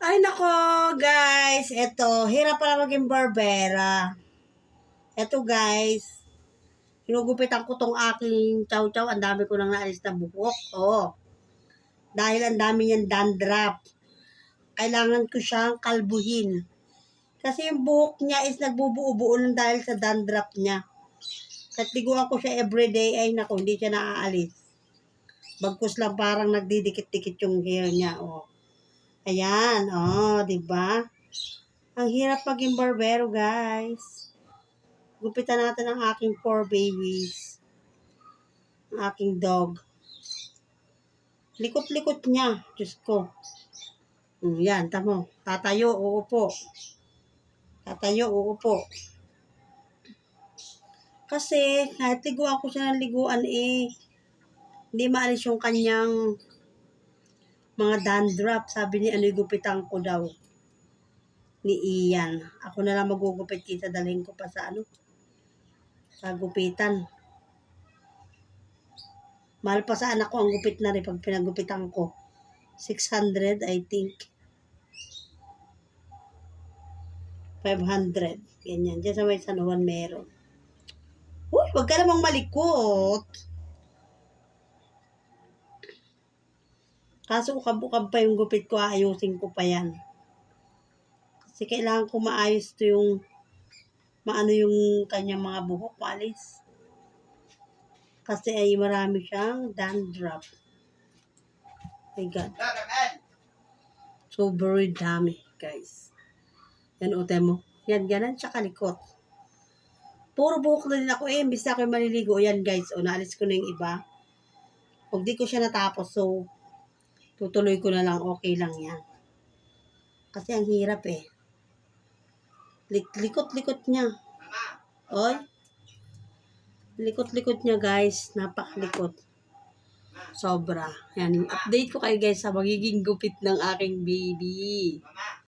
Ay nako, guys. Eto, hirap pala maging barbera. Eto, guys. Hinugupitan ko tong aking chow-chow. Ang dami ko nang naalis na buhok. Oh. Dahil ang dami niyang dandruff. Kailangan ko siyang kalbuhin. Kasi yung buhok niya is nagbubuo-buo lang dahil sa dandruff niya. At liguan ko siya everyday. Ay nako, hindi siya naaalis. Bagkus lang parang nagdidikit-dikit yung hair niya. Oh. Ayan, oh, 'di ba? Ang hirap maging barbero, guys. Gupitan natin ang aking 4 babies. Ang aking dog. Likot-likot niya. Diyos ko. Yan, tamo. Tatayo, uupo. Tatayo, uupo. Kasi, kahit liguan ko siya ng liguan, hindi maalis yung kanyang mga dandruff. Sabi ni ano, gupitan ko daw. Ni Ian. Ako na lang magugupit kita. Dalhin ko pa sa sa gupitan. Mahal pa sa anak ko ang gupit na rin pag pinagupitan ko. 600, I think. 500. Ganyan. Diyan sa may San Juan meron. Uy, wag ka namang malikot. Kaso ukab-ukab pa yung gupit ko, ayusin ko pa yan. Kasi kailangan ko maayos to yung maano yung kanyang mga buhok, maalis. Kasi ay marami siyang dandruff. My God. So very dami, guys. Yan, ute mo. Yan, ganan siya kalikot. Puro buhok na din ako imbis na ako maliligo. Yan, guys. O, naalis ko na yung iba. Pag di ko siya natapos, so, tutuloy ko na lang. Okay lang yan. Kasi ang hirap Likot-likot niya. Oy. Likot-likot niya, guys. Napakalikot. Sobra. Yan. Update ko kayo, guys, sa magiging gupit ng aking baby.